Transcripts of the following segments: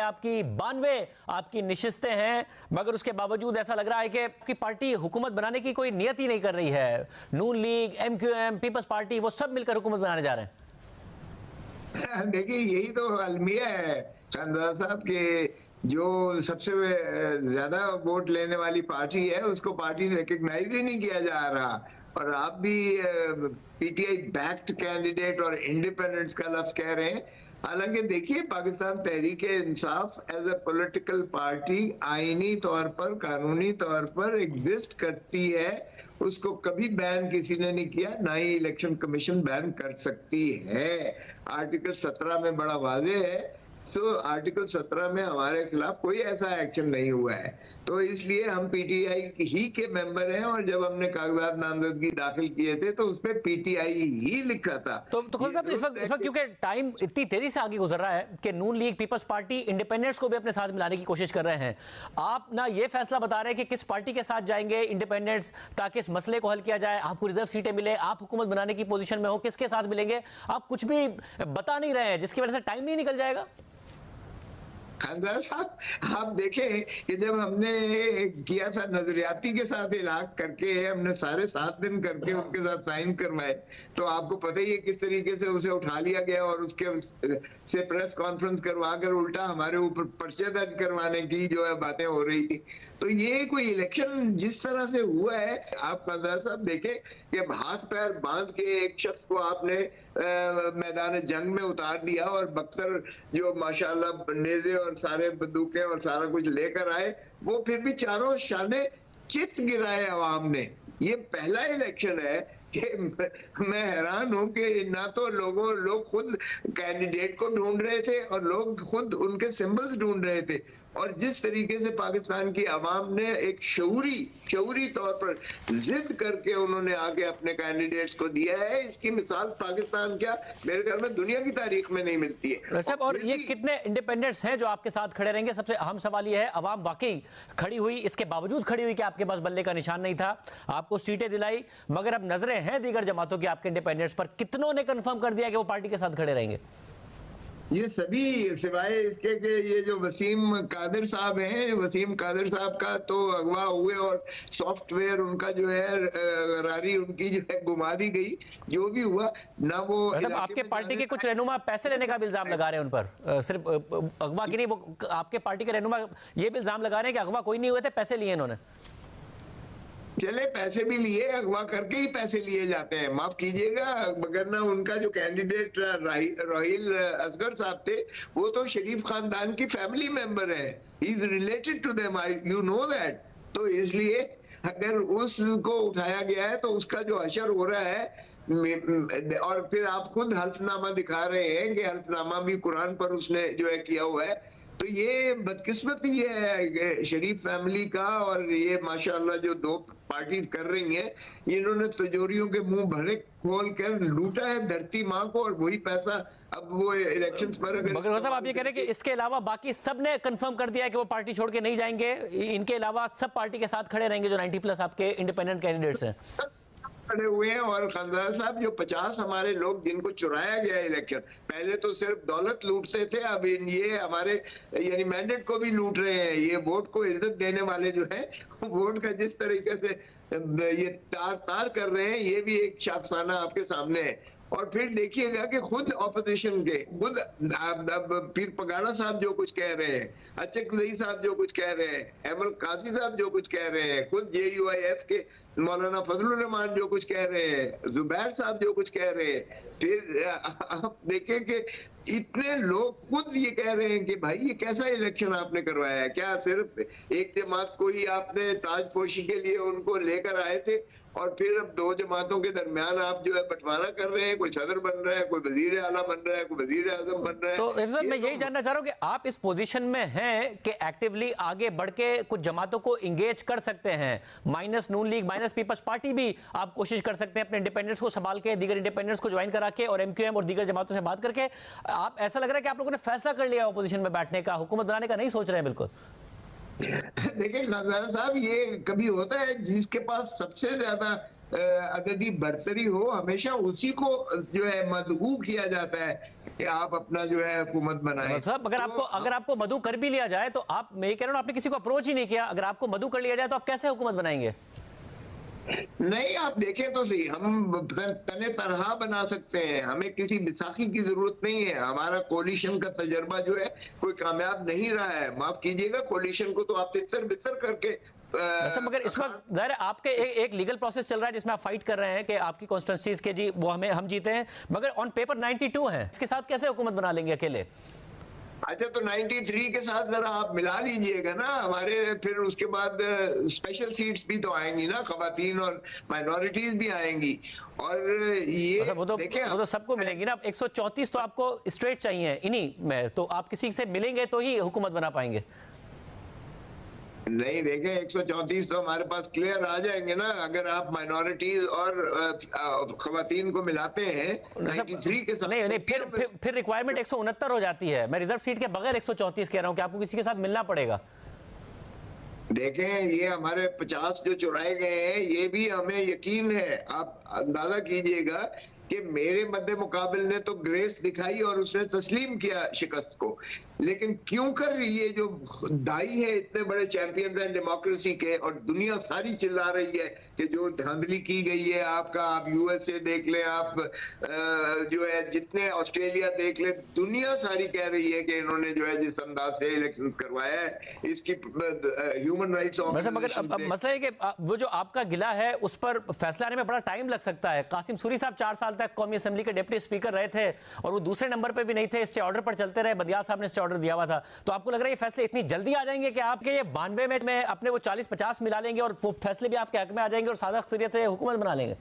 आपकी 92 आपकी निशिस्तें हैं, मगर उसके बावजूद ऐसा लग रहा है कि आपकी पार्टी हुकूमत बनाने की कोई नियत ही नहीं कर रही है। नून लीग, MQM, पीपल्स पार्टी, वो सब मिलकर हुकूमत बनाने जा रहे हैं। देखिए, यही तो अलमिया है खानदार साहब के, जो सबसे ज्यादा वोट लेने वाली पार्टी है उसको पार्टी रिकग्नाइज ही नहीं किया जा रहा। और आप भी PTI बैक्ड कैंडिडेट और इंडिपेंडेंस का लफ्ज कह रहे हैं। हालांकि देखिए, Pakistan Tehreek Insaf as a political party आईनी तौर पर, कानूनी तौर पर एग्जिस्ट करती है। उसको कभी बैन किसी ने नहीं किया, ना ही इलेक्शन कमीशन बैन कर सकती है। आर्टिकल 17 में बड़ा वाज़ेह है। आर्टिकल 17 में हमारे खिलाफ कोई ऐसा एक्शन नहीं हुआ है, तो इसलिए हम PTI ही के मेंबर हैं। और जब हमने कागजात नामजदगी दाखिल किए थे तो उसपे PTI ही लिखा था। तो खुद साहब, इस वक्त क्योंकि टाइम इतनी तेजी से आगे गुजर रहा है कि नून लीग, पीपल्स पार्टी, इंडिपेंडेंट्स को भी अपने साथ मिलाने की कोशिश कर रहे हैं। आप ना ये फैसला बता रहे हैं कि किस पार्टी के साथ जाएंगे इंडिपेंडेंट्स, ताकि इस मसले को हल किया जाए, आपको रिजर्व सीटें मिले, आप हुकूमत बनाने की पोजीशन में हो, किसके साथ मिलेंगे आप कुछ भी बता नहीं रहे हैं, जिसकी वजह से टाइम नहीं निकल जाएगा। खानदार साहब, आप देखें कि जब हमने किया था नजरियाती के साथ इलाक करके, हमने सारे 7 दिन करके उनके साथ साइन करवाए, तो आपको पता ही है किस तरीके से उसे उठा लिया गया और उसके से प्रेस कॉन्फ्रेंस करवा कर उल्टा हमारे ऊपर पर्चे दर्ज करवाने की जो है बातें हो रही थी। तो ये कोई इलेक्शन जिस तरह से हुआ है, आप खानदार साहब देखें कि हाथ पैर बांध के एक शख्स को आपने मैदान जंग में उतार दिया, और बख्तर जो माशाल्लाह नेज़े और सारे बंदूकें और सारा कुछ लेकर आए, वो फिर भी चारों शाने चित गिराए अवाम ने। ये पहला इलेक्शन है कि मैं हैरान हूं कि ना तो लोग खुद कैंडिडेट को ढूंढ रहे थे और लोग खुद उनके सिंबल्स ढूंढ रहे थे, और जिस तरीके से पाकिस्तान की आवाम ने एक शऊरी तौर पर जिद करके उन्होंने आके अपने कैंडिडेट्स को दिया है, इसकी मिसाल पाकिस्तान क्या, मेरे ख्याल में दुनिया की तारीख में नहीं मिलती है। साहब, और ये कितने इंडिपेंडेंट्स हैं जो आपके साथ खड़े रहेंगे? सबसे अहम सवाल ये है, अवाम वाकई खड़ी हुई, इसके बावजूद खड़ी हुई कि आपके पास बल्ले का निशान नहीं था, आपको सीटें दिलाई, मगर अब नजरें हैं दीगर जमातों की आपके इंडिपेंडेंट्स पर। कितनों ने कंफर्म कर दिया कि वो पार्टी के साथ खड़े रहेंगे? ये सभी, सिवाय इसके कि ये जो वसीम कादिर साहब हैं, वसीम कादिर साहब का तो अगवा हुए और सॉफ्टवेयर उनका जो है गरारी उनकी जो है घुमा दी गई। जो भी हुआ ना, वो मतलब आपके पार्टी के कुछ रहनुमा पैसे लेने का भी इल्जाम लगा रहे हैं उन पर, सिर्फ अगवा की नहीं, वो आपके पार्टी के रहनुमा ये भी इल्जाम लगा रहे हैं कि अगवा कोई नहीं हुए थे, पैसे लिए इन्होंने। चले, पैसे भी लिए, अगवा करके ही पैसे लिए जाते हैं, माफ कीजिएगा, मगर ना उनका जो कैंडिडेट रोहिल असगर साहब थे, वो तो शरीफ खानदान की फैमिली मेंबर है, he is related to them, you know that. तो इसलिए अगर उसको उठाया गया है तो उसका जो अशर हो रहा है, और फिर आप खुद हल्फनामा दिखा रहे हैं कि हल्फनामा भी कुरान पर उसने जो है किया हुआ है। तो ये बदकिस्मती है शरीफ फैमिली का, और ये माशाल्लाह जो दो पार्टी कर रही हैं, इन्होंने तिजोरियों के मुंह भरे खोल कर लूटा है धरती माँ को, और वही पैसा अब वो इलेक्शंस पर अगर मगर साहब, आप ये कह रहे हैं कि इसके अलावा बाकी सब ने कंफर्म कर दिया है कि वो पार्टी छोड़ के नहीं जाएंगे, इनके अलावा सब पार्टी के साथ खड़े रहेंगे जो 90+ आपके इंडिपेंडेंट कैंडिडेट्स हैं? खड़े हुए हैं। और खानदार साहब, जो 50 हमारे लोग जिनको चुराया गया इलेक्शन, पहले तो सिर्फ दौलत लूटते थे, अब ये हमारे यानी मैंडेट को भी लूट रहे हैं। ये वोट को इज्जत देने वाले जो है, वोट का जिस तरीके से ये तार कर रहे हैं, ये भी एक शाफसाना आपके सामने है। और फिर देखिएगा कि खुद ऑपोजिशन के खुद अब पीर पगाड़ा साहब जो कुछ कह रहे हैं, अचक ज़ई साहब जो कुछ कह रहे हैं, अहमद काजी साहब जो कुछ कह रहे हैं, खुद JUIF के मौलाना फजलुर रहमान जो कुछ कह रहे हैं, जुबैर साहब जो कुछ कह रहे हैं, फिर आप देखें कि इतने लोग खुद ये कह रहे हैं कि भाई ये कैसा इलेक्शन आपने करवाया है? क्या सिर्फ एक जमात को ही आपने ताजपोशी के लिए उनको लेकर आए थे, और फिर अब दो जमातों के दरमियान आप जो है बंटवारा कर रहे हैं, कोई सदर बन रहा है, कोई वजीर आला बन रहा है, कोई वजीर आजम बन रहा है। तो सर, मैं यही जानना चाह रहा हूँ कि आप इस पोजीशन में हैं कि एक्टिवली आगे बढ़ के कुछ जमातों को इंगेज कर सकते हैं, माइनस नून लीग, माइनस पीपल्स पार्टी भी आप कोशिश कर सकते हैं अपने इंडिपेंडेंट्स को संभाल के, दीगर इंडिपेंडेंट्स को ज्वाइन करा के, और MQM और दीगर जमातों से बात करके। आप, ऐसा लग रहा है कि आप लोगों ने फैसला कर लिया अपोजिशन में बैठने का, हुकूमत बनाने का नहीं सोच रहे हैं बिल्कुल? देखिए खानदान साहब, ये कभी होता है जिसके पास सबसे ज्यादा अददी बरतरी हो, हमेशा उसी को जो है मदऊ किया जाता है कि आप अपना जो है हुकूमत बनाएं। साहब तो अगर आपको मधु कर भी लिया जाए तो आप, मैं ये कह रहा हूं, आपने किसी को अप्रोच ही नहीं किया। अगर आपको मधु कर लिया जाए तो आप कैसे हुकूमत बनाएंगे? नहीं, आप देखें तो सही, हम तने तनहा बना सकते हैं, हमें किसी बिसाखी की जरूरत नहीं है। हमारा कोलिशन का तजर्बा जो है कोई कामयाब नहीं रहा है। माफ कीजिएगा, कोलिशन को तो आप तितर बितर करके वैसे मगर इसमें ज़ाहिर है आपके एक लीगल प्रोसेस चल रहा है जिसमें आप फाइट कर रहे हैं कि आपकी कॉन्स्टिट्यूंसीज के जी वो हम जीते हैं, मगर ऑन पेपर 92 है। इसके साथ कैसे हुकूमत बना लेंगे अकेले? अच्छा, तो 93 के साथ जरा आप मिला लीजिएगा ना हमारे, फिर उसके बाद स्पेशल सीट्स भी तो आएंगी ना, खवातीन और माइनॉरिटीज भी आएंगी। और ये मतलब देखें, वो तो सबको मिलेंगी ना। 134 तो आपको स्ट्रेट चाहिए इन्हीं में, तो आप किसी से मिलेंगे तो ही हुकूमत बना पाएंगे। नहीं, देखें 134 तो हमारे पास क्लियर आ जाएंगे ना, अगर आप माइनॉरिटीज और खवातीन को मिलाते हैं 93 के साथ। नहीं नहीं, फिर रिक्वायरमेंट 169 हो जाती है। मैं रिजर्व सीट के बगैर 134 कह रहा हूं कि आपको किसी के साथ मिलना पड़ेगा। देखें, ये हमारे 50 जो चुराए गए हैं, ये भी हमें यकीन है। आप अंदाजा कीजिएगा कि मेरे मद्दे मुकाबिल ने तो ग्रेस दिखाई और उसने तस्लीम किया शिकस्त को, लेकिन क्यों कर ये जो दाई है इतने बड़े चैंपियंस हैं डेमोक्रेसी के, और दुनिया सारी चिल्ला रही है कि जो धांधली की गई है आपका, आप यूएसए देख ले, आप जो है जितने ऑस्ट्रेलिया देख ले, दुनिया सारी कह रही है कि इन्होंने जो है जिस अंदाज से इलेक्शन करवाया है, इसकी ह्यूमन राइट्स मगर अब मसला है कि वो जो आपका गिला है उस पर फैसला आने में बड़ा टाइम लग सकता है। कासिम सूरी साहब 4 साल तक कौमी असेंबली के डिप्टी स्पीकर रहे थे और वो दूसरे नंबर पर भी नहीं थे, स्टे ऑर्डर पर चलते रहे। बदियाल साहब ने स्टे ऑर्डर दिया हुआ था। तो आपको लग रहा है ये फैसले इतनी जल्दी आ जाएंगे कि आपके ये 92 में अपने वो 40-50 मिला लेंगे और वो फैसले भी आपके हक में आ जाएंगे और सादा अक्सरियत से हुकूमत बना लेंगे?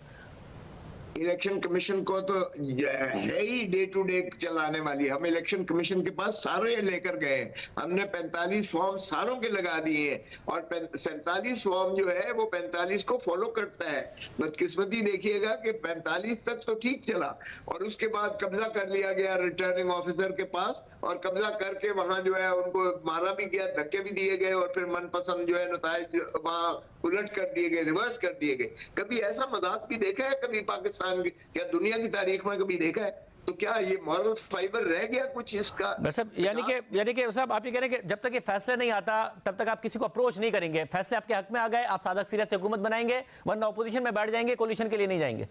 इलेक्शन कमीशन को तो है ही डे टू डे चलाने वाली। हम इलेक्शन कमीशन के पास सारे लेकर गए, हमने 45 फॉर्म सारों के लगा दिए और 47 फॉर्म जो है वो 45 को फॉलो करता है। बदकिस्मती देखिएगा कि 45 तक तो ठीक चला और उसके बाद कब्जा कर लिया गया रिटर्निंग ऑफिसर के पास, और कब्जा करके वहां जो है उनको मारा भी गया, धक्के भी दिए गए और फिर मनपसंद जो है नताइज वहां उलट कर दिए गए, रिवर्स कर दिए गए। कभी ऐसा मजाक भी देखा है कभी पाकिस्तान की, क्या दुनिया की तारीख में कभी देखा है? तो क्या ये मॉरल फाइबर रह गया कुछ इसका? यानी कि साहब आप ये कह रहे हैं कि जब तक ये फैसला नहीं आता तब तक आप किसी को अप्रोच नहीं करेंगे। फैसले आपके हक में आ गए, आप सादा अक्सरियत से हुकूमत बनाएंगे, वरना ऑपोजिशन में बैठ जाएंगे, कोलिशन के लिए नहीं जाएंगे।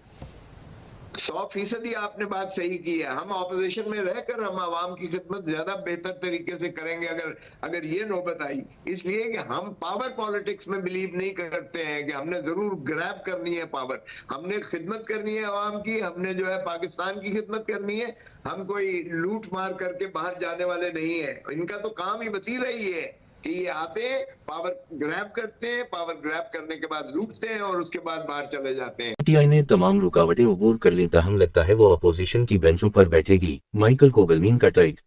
100% आपने बात सही की है। हम ऑपोजिशन में रहकर हम आवाम की खिदमत ज्यादा बेहतर तरीके से करेंगे अगर ये नौबत आई। इसलिए कि हम पावर पॉलिटिक्स में बिलीव नहीं करते हैं कि हमने जरूर ग्रैब करनी है पावर। हमने खिदमत करनी है आवाम की, हमने जो है पाकिस्तान की खिदमत करनी है। हम कोई लूट मार करके बाहर जाने वाले नहीं है। इनका तो काम ही बची रही है कि ये आते हैं, पावर ग्रैब करते हैं, पावर ग्रैब करने के बाद लूटते हैं और उसके बाद बाहर चले जाते हैं। पीटीआई ने तमाम रुकावटें अबूर कर ली, ताहम लगता है वो अपोजिशन की बेंचों पर बैठेगी। माइकल कोगलमीन का ट्वीट।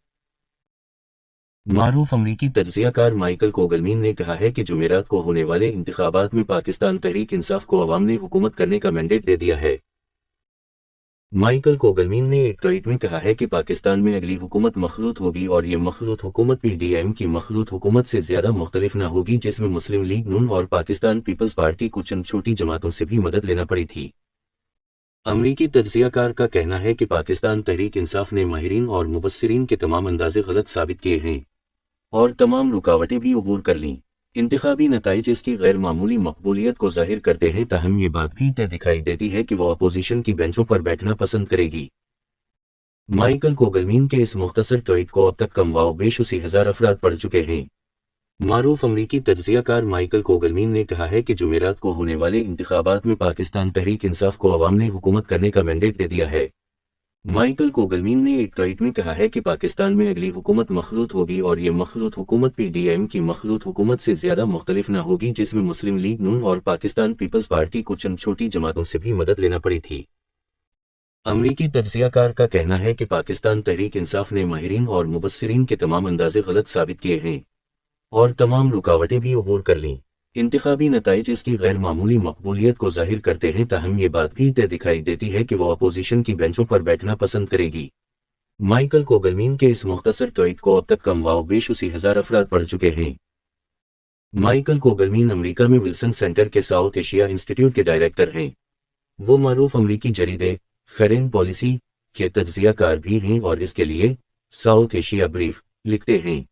मारूफ अमरीकी तज्जियाकार माइकल कोगलमीन ने कहा है कि जुमेरात को होने वाले इंतखाबात में पाकिस्तान तहरीक इंसाफ को अवाम ने हुकूमत करने का मैंडेट दे दिया है। माइकल कोगलमीन ने एक ट्वीट में कहा है कि पाकिस्तान में अगली हुकूमत मखलूत होगी और ये मखलूत हुकूमत पीडीएम की मखलूत हुकूमत से ज्यादा मुख्तलिफ न होगी, जिसमें मुस्लिम लीग नून और पाकिस्तान पीपल्स पार्टी को चंद छोटी जमातों से भी मदद लेना पड़ी थी। अमरीकी तज्जियाकार का कहना है कि पाकिस्तान तहरीक इंसाफ ने माहिरीन और मुबस्सिरीन के तमाम अंदाजे गलत साबित किए हैं और तमाम रुकावटें भी अबूर कर लीं। इंतखाबी नताइज इसकी गैर मामूली मकबूलियत को जाहिर करते हैं, ताहम ये बात भी तय दिखाई देती है कि वो अपोजिशन की बेंचों पर बैठना पसंद करेगी। माइकल कोगलमीन के इस मुख्तसर ट्वीट को अब तक कम व बेश 80,000 अफराद पढ़ चुके हैं। मारूफ अमरीकी तज्जियाकार माइकल कोगलमीन ने कहा है कि जुमेरात को होने वाले इंतखाबात में पाकिस्तान तहरीक इंसाफ को अवाम ने हुकूमत करने का मैंडेट दे दिया है। माइकल कोगलमीन ने एक ट्वीट में कहा है कि पाकिस्तान में अगली हुकूमत मखलूत होगी और ये मखलूत हुकूमत पीडीएम की मखलूत हुकूमत से ज्यादा मुख्तलिफ न होगी, जिसमें मुस्लिम लीग नून और पाकिस्तान पीपल्स पार्टी को चंद छोटी जमातों से भी मदद लेना पड़ी थी। अमरीकी तज्जियाकार का कहना है कि पाकिस्तान तहरीक इंसाफ ने माहिरीन और मुबस्सिरीन के तमाम अंदाजे गलत साबित किए हैं और तमाम रुकावटें भी अबूर कर लीं। इंतखाबी नताइज इसकी गैर मामूली मकबूलियत को जाहिर करते हैं, ताहम ये बात भी तय दिखाई देती है कि वो अपोजिशन की बेंचों पर बैठना पसंद करेगी। माइकल कोगलमीन के इस मुख्तसर ट्वीट को अब तक कम व बेश 80,000 अफराद पढ़ चुके हैं। माइकल कोगलमीन अमेरिका में विल्सन सेंटर के साउथ एशिया इंस्टीट्यूट के डायरेक्टर हैं। वो मारूफ अमेरिकी जरीदे फॉरेन पॉलिसी के तज्जियाकार भी हैं और इसके लिए साउथ एशिया ब्रीफ लिखते हैं।